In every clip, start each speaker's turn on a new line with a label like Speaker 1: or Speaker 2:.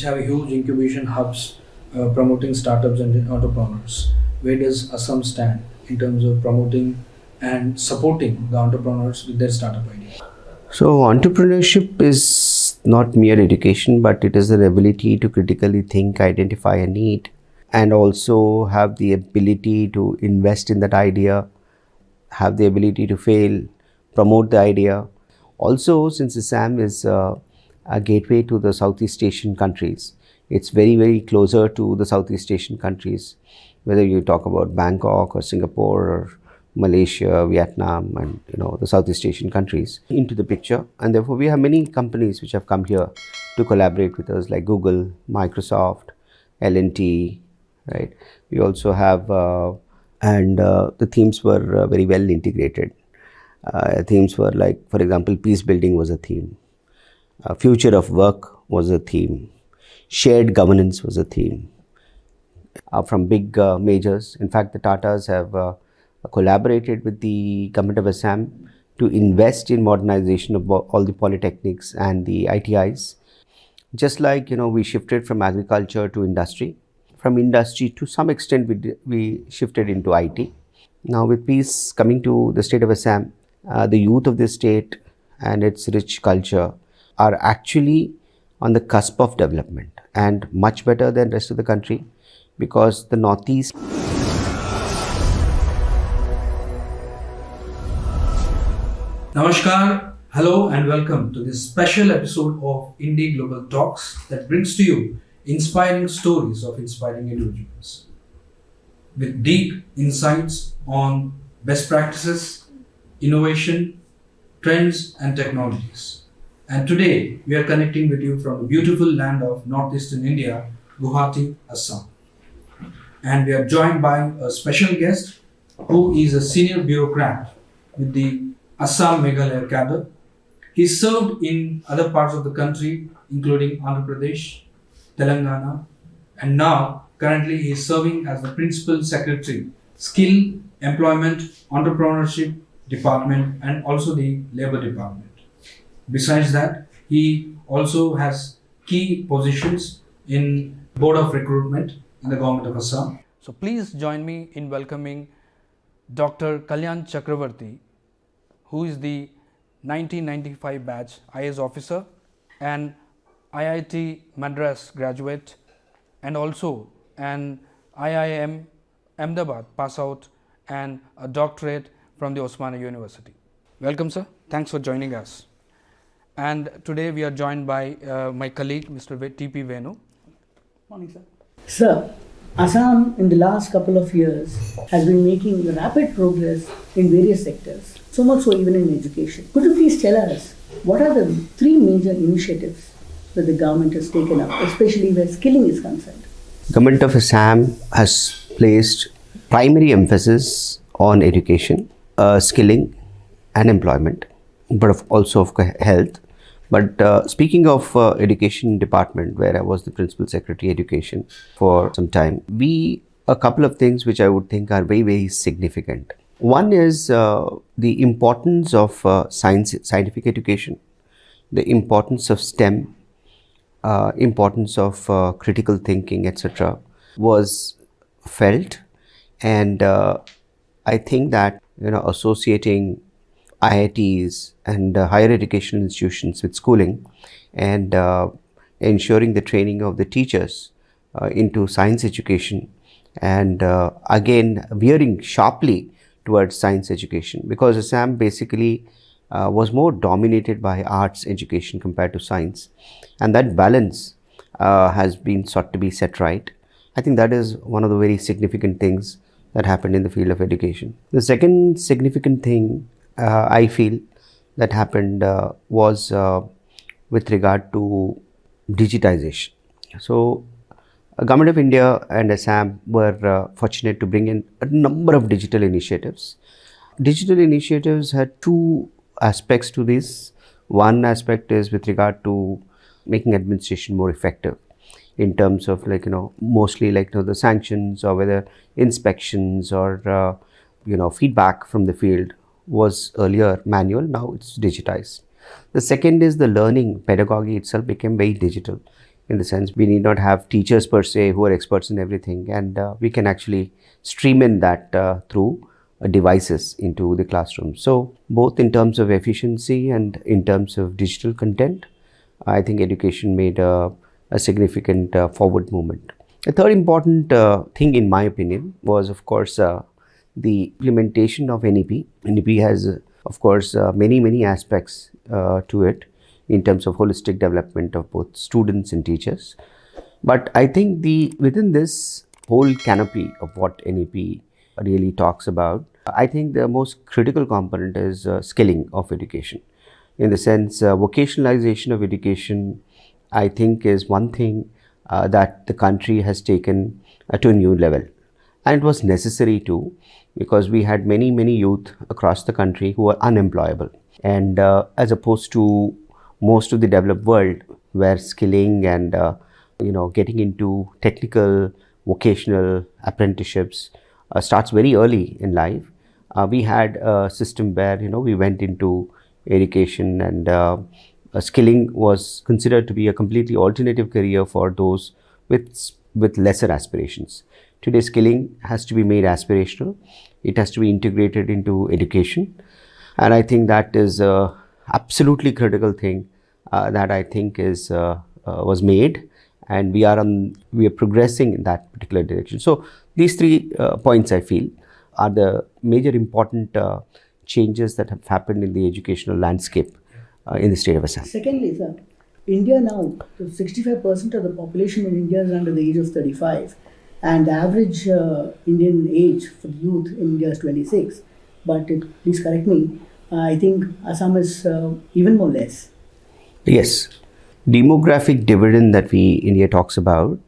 Speaker 1: have huge incubation hubs promoting startups and entrepreneurs. Where does Assam stand in terms of promoting and supporting the entrepreneurs with their startup ideas?
Speaker 2: So, entrepreneurship is not mere education, but it is an ability to critically think, identify a need, and also have the ability to invest in that idea, have the ability to fail, promote the idea. Also, since Assam is a gateway to the Southeast Asian countries, it's very, very closer to the Southeast Asian countries, whether you talk about Bangkok or Singapore or Malaysia, Vietnam, and the Southeast Asian countries into the picture. And therefore, we have many companies which have come here to collaborate with us, like Google, Microsoft, L&T, right? We also have, and the themes were very well integrated. Themes were like, for example, peace building was a theme. Future of work was a theme. Shared governance was a theme. From big majors, in fact, the Tatas have collaborated with the Government of Assam to invest in modernization of all the polytechnics and the ITIs. Just like, we shifted from agriculture to industry. From industry, to some extent, we shifted into IT. Now, with peace coming to the state of Assam, the youth of this state and its rich culture are actually on the cusp of development and much better than rest of the country, because the Northeast.
Speaker 1: Namaskar, hello and welcome to this special episode of IndiGlobal Talks that brings to you inspiring stories of inspiring individuals with deep insights on best practices, innovation, trends and technologies. And today we are connecting with you from the beautiful land of northeastern India, Guwahati, Assam. And we are joined by a special guest who is a senior bureaucrat with the Assam Meghalaya cadre. He served in other parts of the country, including Andhra Pradesh, Telangana, and now currently he is serving as the Principal Secretary, Skill, Employment, Entrepreneurship Department, and also the Labour Department. Besides that, he also has key positions in Board of Recruitment in the Government of Assam. So please join me in welcoming Dr. Kalyan Chakravarthy, who is the 1995 batch IAS officer and IIT Madras graduate, and also an IIM Ahmedabad pass out and a doctorate from the Osmania University. Welcome, sir. Thanks for joining us. And today we are joined by my colleague, Mr. T.P. Venu. Morning, sir.
Speaker 3: Sir, Assam in the last couple of years has been making rapid progress in various sectors, so much so even in education. Could you please tell us what are the three major initiatives that the government has taken up, especially where skilling is concerned?
Speaker 2: Government of Assam has placed primary emphasis on education, skilling and employment, but also of health. But speaking of education department, where I was the Principal Secretary Education for some time, a couple of things which I would think are very, very significant. One is the importance of scientific education, the importance of STEM, importance of critical thinking, etc. was felt, and I think that associating IITs and higher educational institutions with schooling and ensuring the training of the teachers into science education, and again veering sharply towards science education, because Assam basically was more dominated by arts education compared to science, and that balance has been sought to be set right. I think that is one of the very significant things that happened in the field of education. The second significant thing I feel that happened was with regard to digitization. So, Government of India and Assam were fortunate to bring in a number of digital initiatives. Digital initiatives had two aspects to this. One aspect is with regard to making administration more effective in terms of mostly the sanctions, or whether inspections or feedback from the field was earlier manual, now it's digitized. The second is the learning pedagogy itself became very digital. in the sense we need not have teachers per se who are experts in everything, and we can actually stream in that through devices into the classroom. So both in terms of efficiency and in terms of digital content, I think education made a significant forward movement. The third important thing, in my opinion, was of course the implementation of NEP. NEP has, of course, many aspects to it in terms of holistic development of both students and teachers. But I think within this whole canopy of what NEP really talks about, I think the most critical component is skilling of education. In the sense, vocationalization of education, I think, is one thing that the country has taken to a new level. And it was necessary too, because we had many youth across the country who were unemployable. And as opposed to most of the developed world, where skilling and getting into technical vocational apprenticeships starts very early in life, we had a system where we went into education, and skilling was considered to be a completely alternative career for those with lesser aspirations. Today, skilling has to be made aspirational. It has to be integrated into education, and I think that is a absolutely critical thing that I think was made, and we are progressing in that particular direction. So these three points, I feel, are the major important changes that have happened in the educational landscape in the state of Assam.
Speaker 3: Secondly, sir, India now, 65% of the population in India is under the age of 35, and the average Indian age for the youth in India is 26. But please correct me, I think Assam is even more less.
Speaker 2: Yes. Demographic dividend that India talks about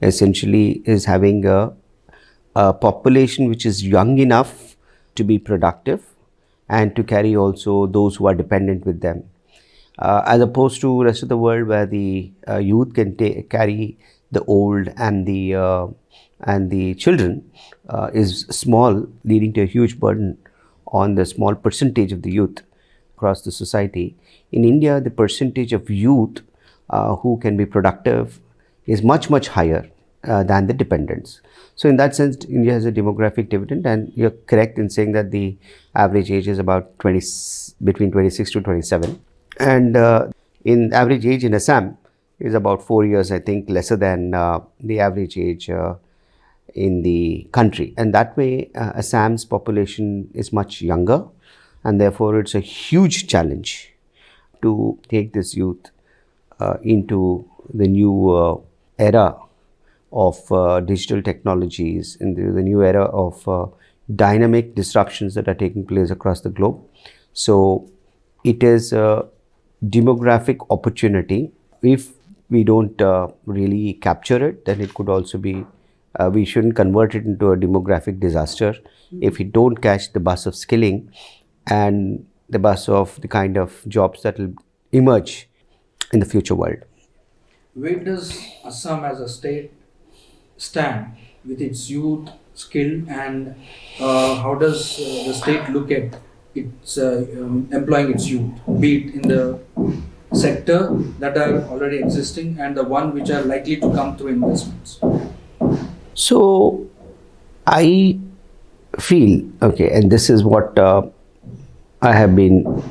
Speaker 2: essentially is having a population which is young enough to be productive and to carry also those who are dependent with them. As opposed to rest of the world, where the youth can carry the old and the children, is small, leading to a huge burden on the small percentage of the youth across the society. In India, the percentage of youth who can be productive is much higher than the dependents. So in that sense, India has a demographic dividend, and you're correct in saying that the average age is about between 26 to 27. And in average age in Assam is about 4 years, I think, lesser than the average age in the country. And that way, Assam's population is much younger, and therefore it's a huge challenge to take this youth into the new era of digital technologies, in the new era of dynamic disruptions that are taking place across the globe. So it is a demographic opportunity. If we don't really capture it, then it could also be, we shouldn't convert it into a demographic disaster if we don't catch the bus of skilling and the bus of the kind of jobs that will emerge in the future world.
Speaker 1: Where does Assam as a state stand with its youth skill, and how does the state look at its employing its youth, be it in the sector that are already existing and the one which are likely to come through investments?
Speaker 2: So I feel, okay, and this is what I have been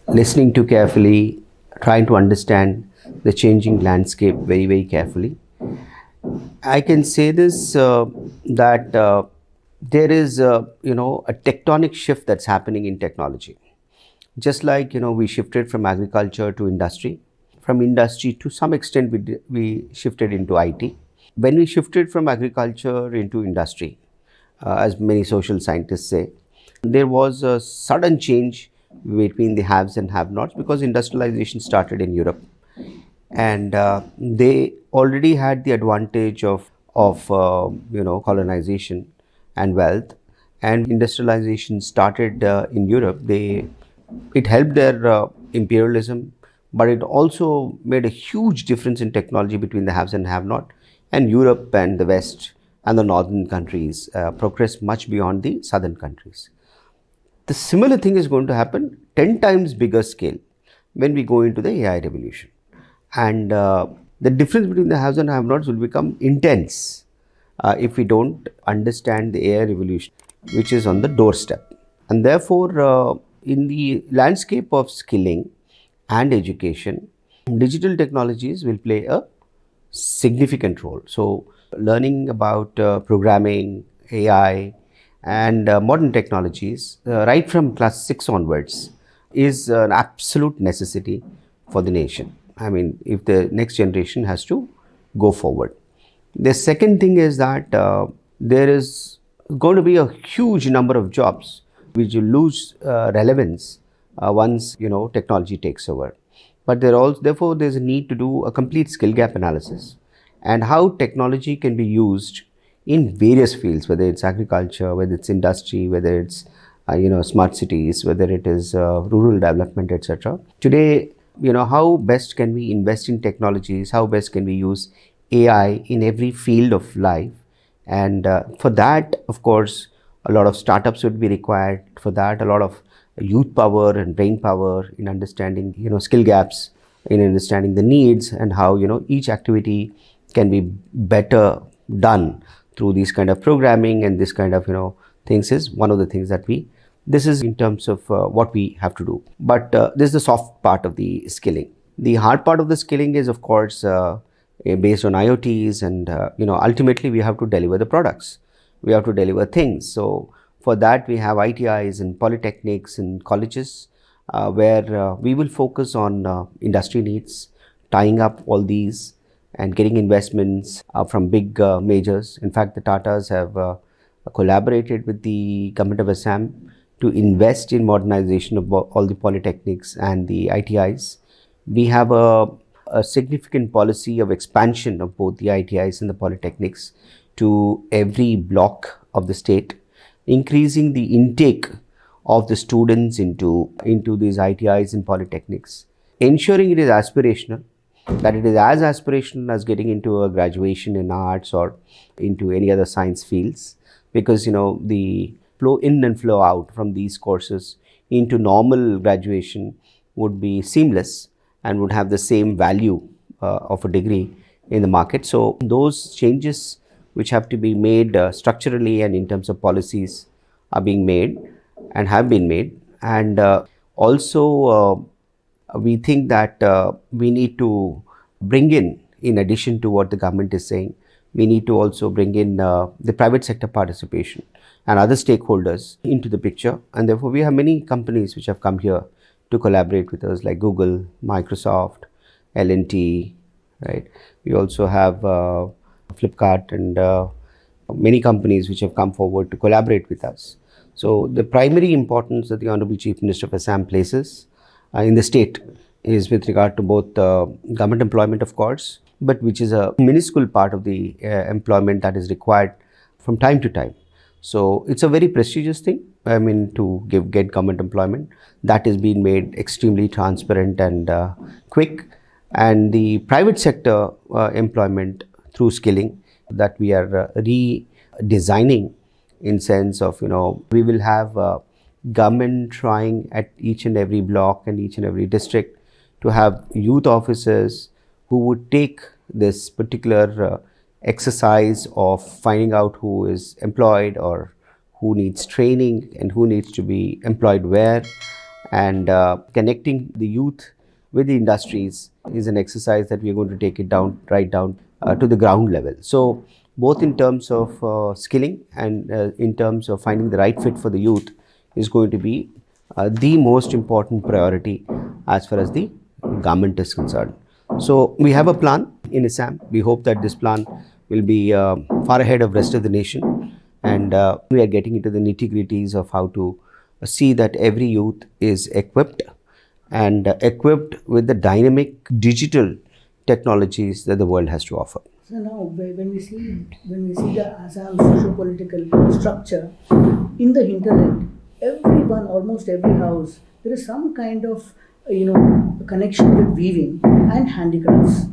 Speaker 2: listening to carefully, trying to understand the changing landscape very carefully. I can say this, that there is a tectonic shift that's happening in technology. Just like we shifted from agriculture to industry, from industry to some extent we shifted into IT. When we shifted from agriculture into industry, as many social scientists say, there was a sudden change between the haves and have-nots, because industrialization started in Europe, and they already had the advantage of colonization and wealth. And industrialization started in Europe. It helped their imperialism, but it also made a huge difference in technology between the haves and have-not. And Europe and the West and the northern countries progressed much beyond the southern countries. The similar thing is going to happen 10 times bigger scale when we go into the AI revolution. And The difference between the haves and have-nots will become intense if we don't understand the AI revolution, which is on the doorstep. And therefore, in the landscape of skilling and education, digital technologies will play a significant role. So, learning about programming, AI, and modern technologies right from class 6 onwards is an absolute necessity for the nation. I mean, if the next generation has to go forward. The second thing is that there is going to be a huge number of jobs which will lose relevance once technology takes over. But therefore there's a need to do a complete skill gap analysis and how technology can be used in various fields, whether it's agriculture, whether it's industry, whether it's smart cities, whether it is rural development, etc. Today, how best can we invest in technologies? How best can we use AI in every field of life? And for that, of course, a lot of startups would be required. For that, a lot of youth power and brain power in understanding, skill gaps, in understanding the needs and how, each activity can be better done through these kind of programming and this kind of, things is one of the things that this is in terms of what we have to do. But this is the soft part of the skilling. The hard part of the skilling is, of course, based on IoTs and, ultimately we have to deliver the products. We have to deliver things. So for that, we have ITIs and polytechnics and colleges where we will focus on industry needs, tying up all these and getting investments from big majors. In fact, the Tatas have collaborated with the Government of Assam to invest in modernization of all the polytechnics and the ITIs. We have a significant policy of expansion of both the ITIs and the polytechnics to every block of the state, increasing the intake of the students into these ITIs and polytechnics, ensuring it is aspirational, that it is as aspirational as getting into a graduation in arts or into any other science fields, because the flow in and flow out from these courses into normal graduation would be seamless and would have the same value of a degree in the market. So those changes which have to be made structurally and in terms of policies are being made and have been made. And also we think that we need to bring in addition to what the government is saying, we need to also bring in the private sector participation and other stakeholders into the picture. And therefore we have many companies which have come here to collaborate with us, like Google, Microsoft, L&T, right? We also have Flipkart and many companies which have come forward to collaborate with us. So the primary importance that the Honorable Chief Minister of Assam places in the state is with regard to both government employment, of course, but which is a minuscule part of the employment that is required from time to time. So it's a very prestigious thing, to get government employment. That is being made extremely transparent and quick. And the private sector employment through skilling that we are redesigning, in sense of, we will have government trying at each and every block and each and every district to have youth officers who would take this particular exercise of finding out who is employed or who needs training and who needs to be employed where, and connecting the youth with the industries is an exercise that we are going to take it right down to the ground level. So both in terms of skilling and in terms of finding the right fit for the youth is going to be the most important priority as far as the government is concerned. So we have a plan in Assam. We hope that this plan will be far ahead of rest of the nation, and we are getting into the nitty-gritties of how to see that every youth is equipped and equipped with the dynamic digital technologies that the world has to offer.
Speaker 3: So now, when we see the Assam socio-political structure, in the hinterland, everyone, almost every house, there is some kind of a connection with weaving and handicrafts.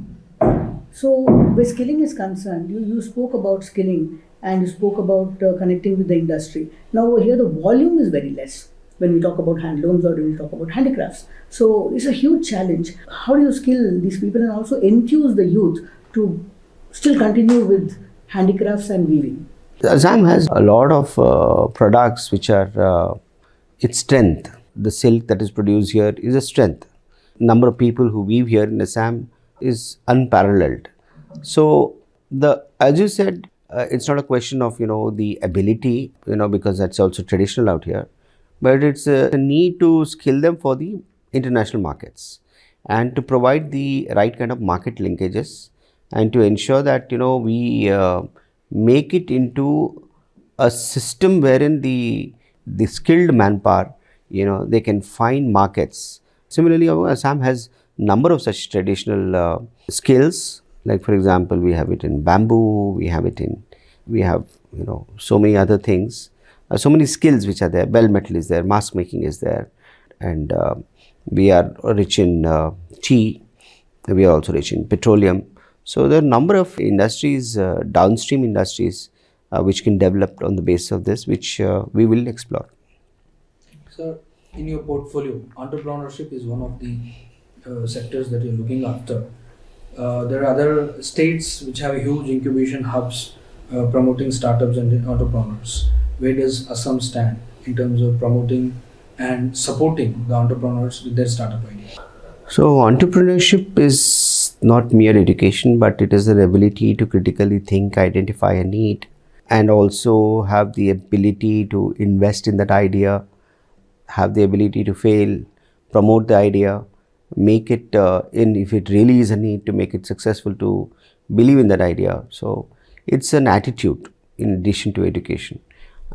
Speaker 3: So where skilling is concerned, you spoke about skilling and you spoke about connecting with the industry. Now over here, the volume is very less. when we talk about handlooms or when we talk about handicrafts. So it's a huge challenge. How do you skill these people and also enthuse the youth to still continue with handicrafts and weaving?
Speaker 2: Assam has a lot of products which are its strength. The silk that is produced here is a strength. Number of people who weave here in Assam is unparalleled. So as you said, it's not a question of the ability, because that's also traditional out here, but it's a need to skill them for the international markets and to provide the right kind of market linkages and to ensure that we make it into a system wherein the skilled manpower, they can find markets. Similarly, Assam has number of such traditional skills. Like for example, we have it in bamboo, we have so many other things, so many skills which are there. Bell metal is there, mask making is there, and we are rich in tea. We are also rich in petroleum. So there are a number of industries, downstream industries, which can develop on the basis of this, which we will explore.
Speaker 1: Sir, in your portfolio, entrepreneurship is one of the sectors that you're looking after. There are other states which have huge incubation hubs promoting startups and entrepreneurs. Where does Assam stand in terms of promoting and supporting the entrepreneurs with their startup idea?
Speaker 2: So entrepreneurship is not mere education, but it is an ability to critically think, identify a need, and also have the ability to invest in that idea, have the ability to fail, promote the idea, make it if it really is a need, to make it successful, to believe in that idea. So it's an attitude in addition to education.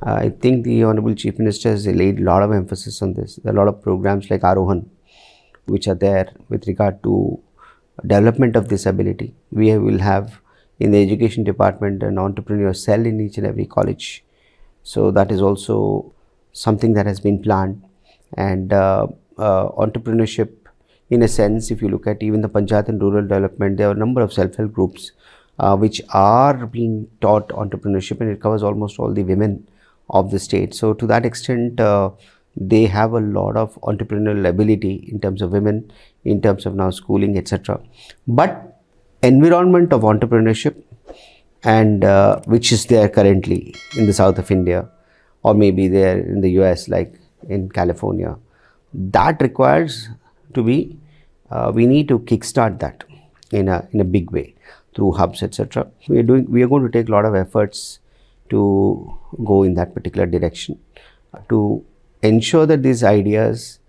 Speaker 2: I think the Honorable Chief Minister has laid a lot of emphasis on this. There are a lot of programs like Arohan which are there with regard to development of this ability. We will have in the education department an entrepreneur cell in each and every college. So that is also something that has been planned. And entrepreneurship, in a sense, if you look at even the Panchayat and rural development, there are a number of self-help groups which are being taught entrepreneurship, and it covers almost all the women of the state. So to that extent, they have a lot of entrepreneurial ability in terms of women, in terms of now schooling, etc. But environment of entrepreneurship, and which is there currently in the south of India, or maybe there in the US, like in California, that requires to be, we need to kickstart that in a big way through hubs, etc. We are going to take a lot of efforts to go in that particular direction, to ensure that these ideas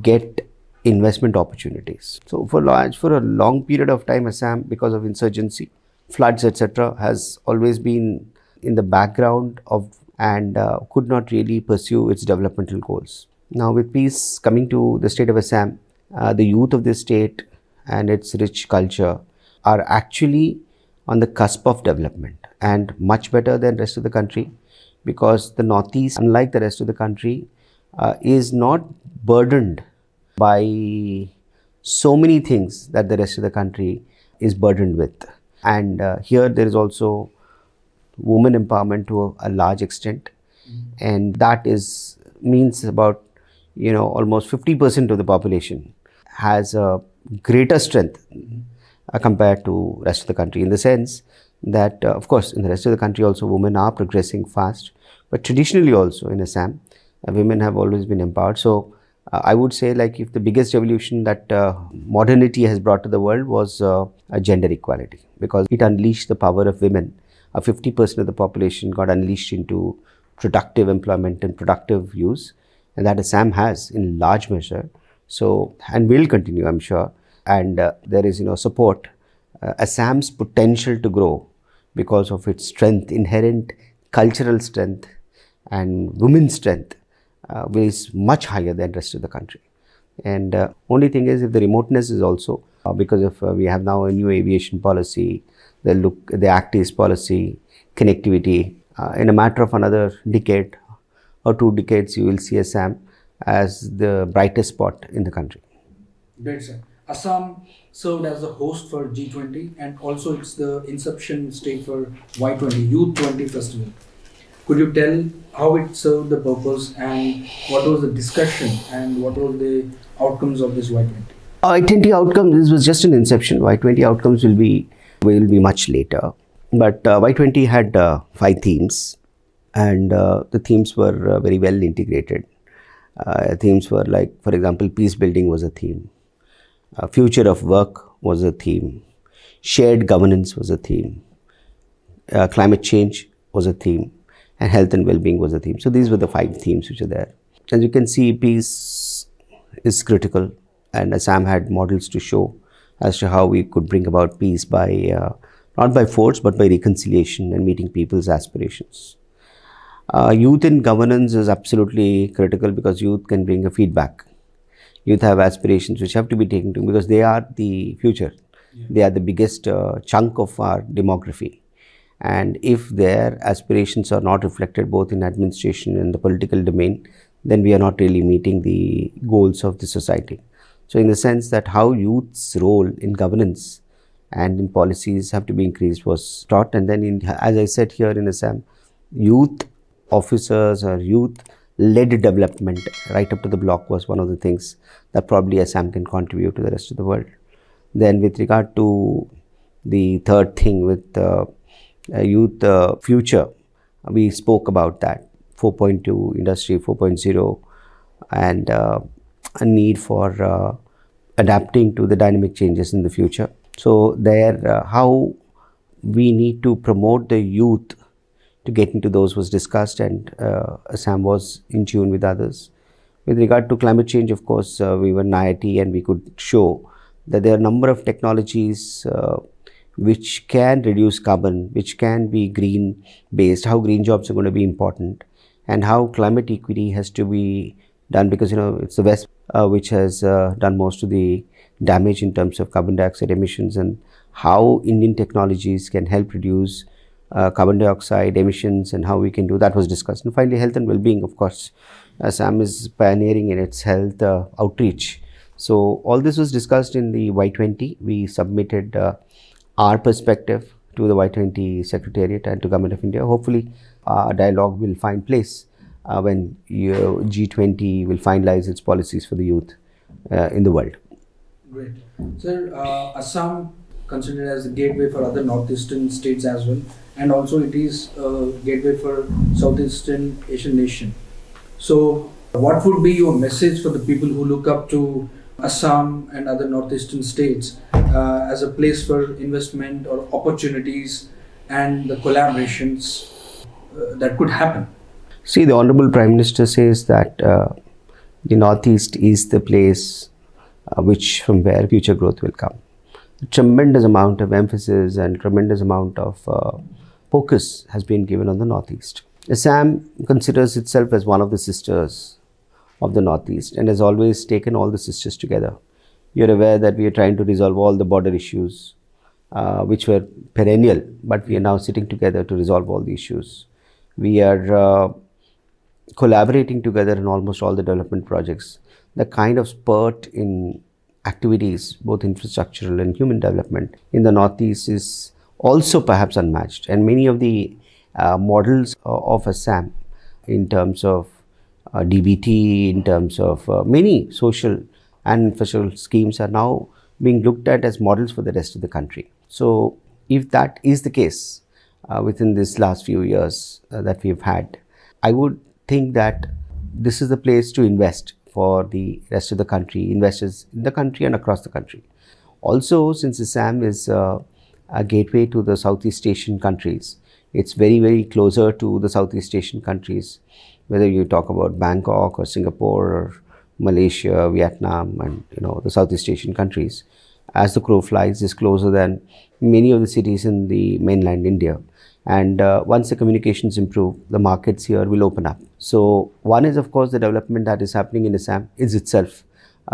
Speaker 2: get investment opportunities. So for a long period of time, Assam, because of insurgency, floods, etc., has always been in the background of and could not really pursue its developmental goals. Now with peace coming to the state of Assam, the youth of this state and its rich culture are actually on the cusp of development, and much better than the rest of the country, because the Northeast, unlike the rest of the country, is not burdened by so many things that the rest of the country is burdened with. And here there is also women empowerment to a large extent, and that means about almost 50% of the population has a greater strength compared to rest of the country, in the sense that of course in the rest of the country also women are progressing fast, but traditionally also in Assam women have always been empowered. So I would say, like, if the biggest revolution that modernity has brought to the world was gender equality, because it unleashed the power of women. 50% of the population got unleashed into productive employment and productive use, and that Assam has in large measure. So, and will continue, I'm sure. And there is support Assam's potential to grow because of its strength, inherent cultural strength and women's strength, is much higher than the rest of the country. And only thing is, if the remoteness is also because of we have now a new aviation policy, the Act East policy, connectivity. In a matter of another decade or 2 decades, you will see Assam as the brightest spot in the country.
Speaker 1: Great, sir. Assam served as the host for G20, and also it's the inception state for Y20, Youth 20 Festival. Could you tell how it served the purpose and what was the discussion and what were the outcomes of this Y20?
Speaker 2: Y20 outcomes, this was just an inception. Y20 outcomes will be much later. But Y20 had 5 themes, and the themes were very well integrated. Themes were like, for example, peace building was a theme. Future of work was a theme. Shared governance was a theme. Climate change was a theme. And health and well-being was a theme. So these were the 5 themes which are there. As you can see, peace is critical. And Assam had models to show as to how we could bring about peace by, not by force, but by reconciliation and meeting people's aspirations. Youth in governance is absolutely critical because youth can bring a feedback. Youth have aspirations which have to be taken to because they are the future. Yeah. They are the biggest chunk of our demography. And if their aspirations are not reflected both in administration and the political domain, then we are not really meeting the goals of the society. So in the sense that how youth's role in governance and in policies have to be increased was taught. And then as I said here in Assam, youth officers or youth-led development right up to the block was one of the things that probably Assam can contribute to the rest of the world. Then with regard to the third thing with youth future, we spoke about that 4.2 industry 4.0 and a need for adapting to the dynamic changes in the future. So there how we need to promote the youth to get into those was discussed, and Assam was in tune with others. With regard to climate change, of course, we were NIIT and we could show that there are a number of technologies which can reduce carbon, which can be green based, how green jobs are going to be important, and how climate equity has to be done, because it's the West which has done most of the damage in terms of carbon dioxide emissions, and how Indian technologies can help reduce carbon dioxide emissions and how we can do that was discussed. And finally, health and well-being, of course. Assam is pioneering in its health outreach. So all this was discussed in the Y20. We submitted our perspective to the Y20 Secretariat and to Government of India. Hopefully, a dialogue will find place when G20 will finalize its policies for the youth in the world.
Speaker 1: Great. Sir, Assam considered as the gateway for other northeastern states as well, and also it is a gateway for Southeastern Asian nation. So what would be your message for the people who look up to Assam and other northeastern states as a place for investment or opportunities and the collaborations that could happen?
Speaker 2: See, the Honorable Prime Minister says that the Northeast is the place from where future growth will come. A tremendous amount of emphasis and tremendous amount of focus has been given on the Northeast. Assam considers itself as one of the sisters of the Northeast and has always taken all the sisters together. You're aware that we are trying to resolve all the border issues which were perennial, but we are now sitting together to resolve all the issues. We are collaborating together in almost all the development projects. The kind of spurt in activities, both infrastructural and human development in the Northeast is also perhaps unmatched. And many of the models of Assam in terms of DBT, in terms of many social and infrastructural schemes are now being looked at as models for the rest of the country. So if that is the case within this last few years that we've had, I would think that this is the place to invest for the rest of the country, investors in the country and across the country. Also, since Assam is a gateway to the Southeast Asian countries, it's very, very closer to the Southeast Asian countries, whether you talk about Bangkok or Singapore or Malaysia, Vietnam, and the Southeast Asian countries. As the crow flies, is closer than many of the cities in the mainland India. And once the communications improve, the markets here will open up. So one is, of course, the development that is happening in Assam is itself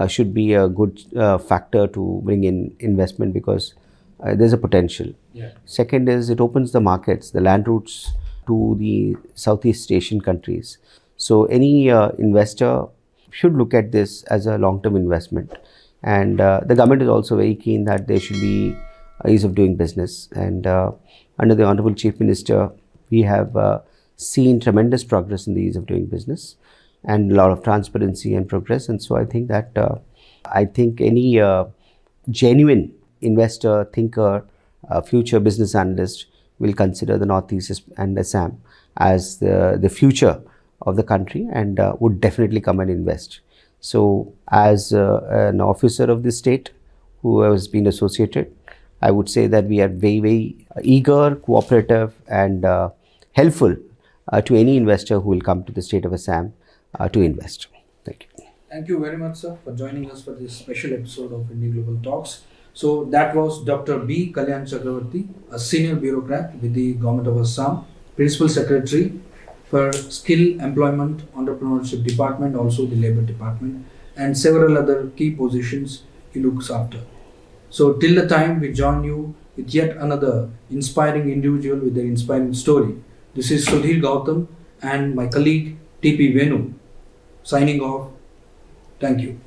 Speaker 2: should be a good factor to bring in investment, because there's a potential. Yeah. Second is it opens the markets, the land routes to the Southeast Asian countries. So any investor should look at this as a long-term investment. And the government is also very keen that there should be ease of doing business. And under the Honorable Chief Minister, we have seen tremendous progress in the ease of doing business and a lot of transparency and progress. And so I think that any genuine investor, thinker, future business analyst will consider the Northeast and Assam as the future of the country and would definitely come and invest. So as an officer of the state who has been associated, I would say that we are very, very eager, cooperative and helpful to any investor who will come to the state of Assam to invest. Thank you.
Speaker 1: Thank you very much, sir, for joining us for this special episode of IndiGlobal Talks. So that was Dr. B. Kalyan Chakravarthy, a senior bureaucrat with the Government of Assam, Principal Secretary for Skill, Employment, Entrepreneurship Department, also the Labour Department, and several other key positions he looks after. So till the time we join you with yet another inspiring individual with their inspiring story, this is Sudhir Gautam and my colleague T.P. Venu signing off. Thank you.